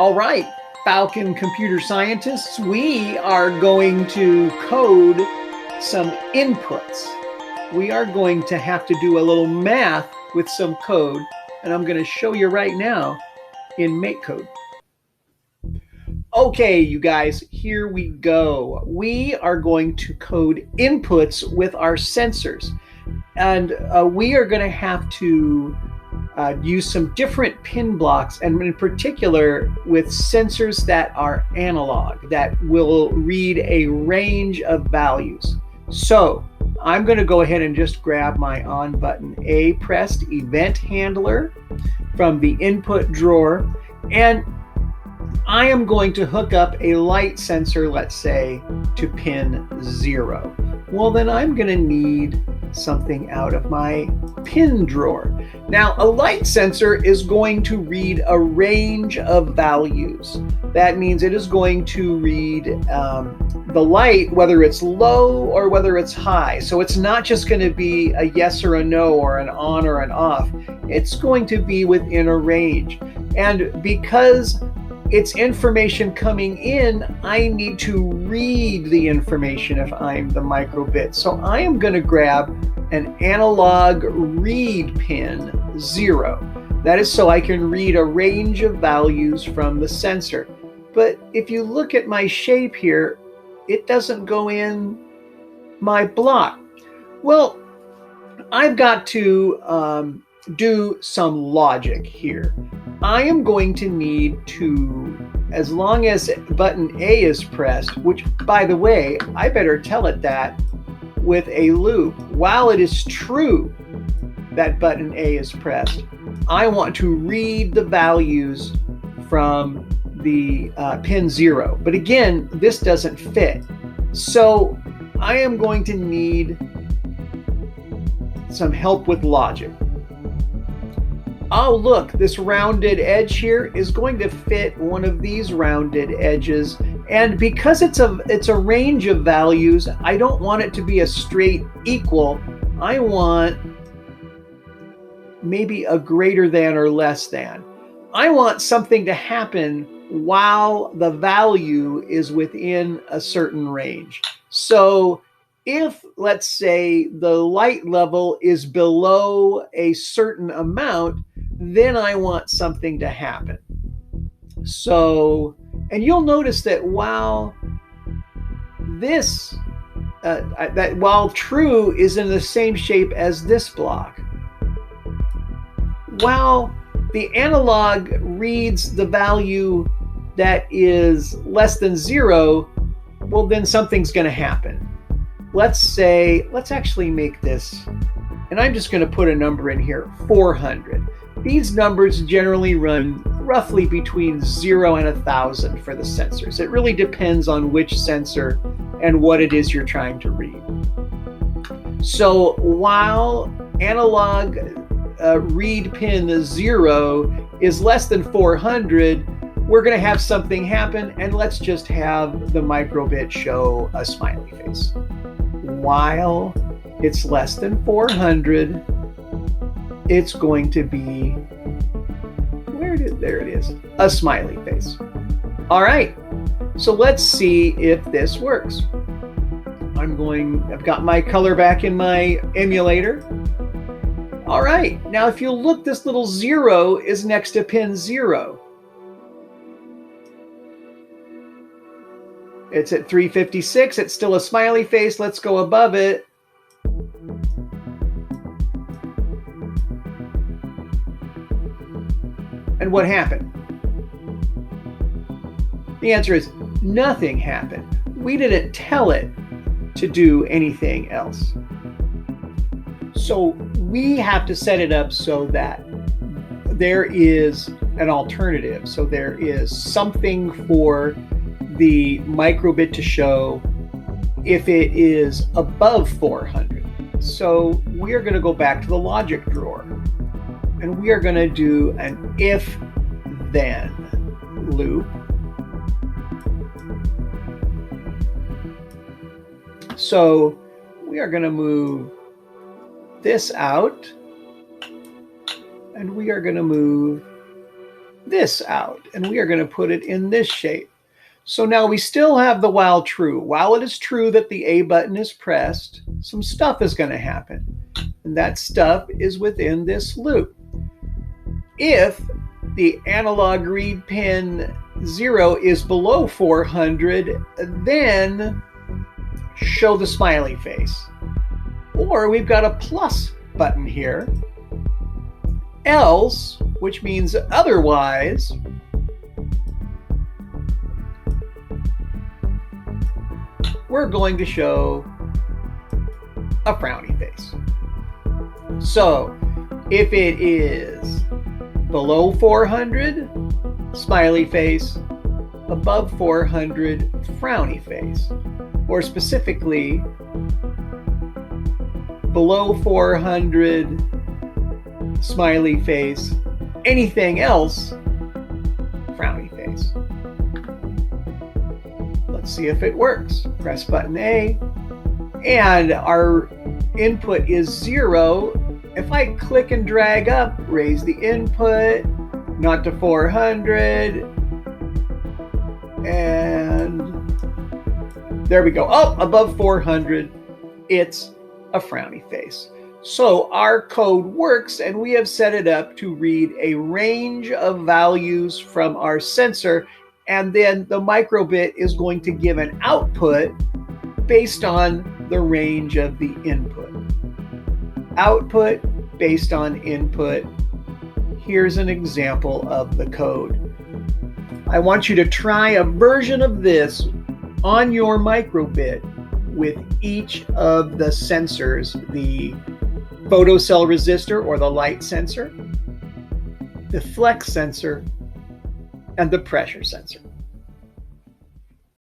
All right, Falcon computer scientists, we are going to code some inputs. We are going to have to do a little math with some code, and I'm going to show you right now in MakeCode. Okay, you guys, here we go. We are going to code inputs with our sensors, and we are going to have to use some different pin blocks, and in particular with sensors that are analog, that will read a range of values. So I'm going to go ahead and just grab my on button A pressed event handler from the input drawer, and I am going to hook up a light sensor, let's say, to pin 0. Well, then I'm going to need something out of my pin drawer. Now, a light sensor is going to read a range of values. That means it is going to read the light, whether it's low or whether it's high. So it's not just going to be a yes or a no or an on or an off. It's going to be within a range. And because it's information coming in, I need to read the information if I'm the microbit. So I am going to grab an analog read pin 0. That is so I can read a range of values from the sensor. But if you look at my shape here, it doesn't go in my block. Well, I've got to do some logic here. I am going to need to, as long as button A is pressed, which, by the way, I better tell it that with a loop. While it is true that button A is pressed, I want to read the values from the pin 0. But again, this doesn't fit. So I am going to need some help with logic. Oh, look, this rounded edge here is going to fit one of these rounded edges. And because it's a range of values, I don't want it to be a straight equal. I want maybe a greater than or less than. I want something to happen while the value is within a certain range. So if, let's say, the light level is below a certain amount, then I want something to happen. So, and you'll notice that while this, that while true is in the same shape as this block, while the analog reads the value that is less than 0, well, then something's going to happen. Let's say, let's actually make this, and I'm just going to put a number in here, 400. These numbers generally run roughly between 0 and 1,000 for the sensors. It really depends on which sensor and what it is you're trying to read. So while analog read pin 0 is less than 400, we're going to have something happen, and let's just have the microbit show a smiley face. While it's less than 400, it's going to be, there it is, a smiley face. All right, so let's see if this works. I've got my color back in my emulator. All right, now if you look, this little 0 is next to pin 0. It's at 356, it's still a smiley face. Let's go above it. And what happened? The answer is nothing happened. We didn't tell it to do anything else. So we have to set it up so that there is an alternative. So there is something for the microbit to show if it is above 400. So we are going to go back to the logic drawer, and we are going to do an if-then loop. So we are going to move this out, and we are going to move this out, and we are going to put it in this shape. So now we still have the while true. While it is true that the A button is pressed, some stuff is going to happen. And that stuff is within this loop. If the analog read pin 0 is below 400, then show the smiley face. Or we've got a plus button here. Else, which means otherwise, we're going to show a frowny face. So if it is below 400, smiley face, above 400, frowny face, or specifically below 400, smiley face, anything else, frowny face. Let's see if it works. Press button A, and our input is 0. If I click and drag up, raise the input, not to 400, and there we go. Oh, above 400, it's a frowny face. So our code works, and we have set it up to read a range of values from our sensor, and then the microbit is going to give an output based on the range of the input. Output based on input. Here's an example of the code. I want you to try a version of this on your microbit with each of the sensors, the photocell resistor or the light sensor, the flex sensor, and the pressure sensor.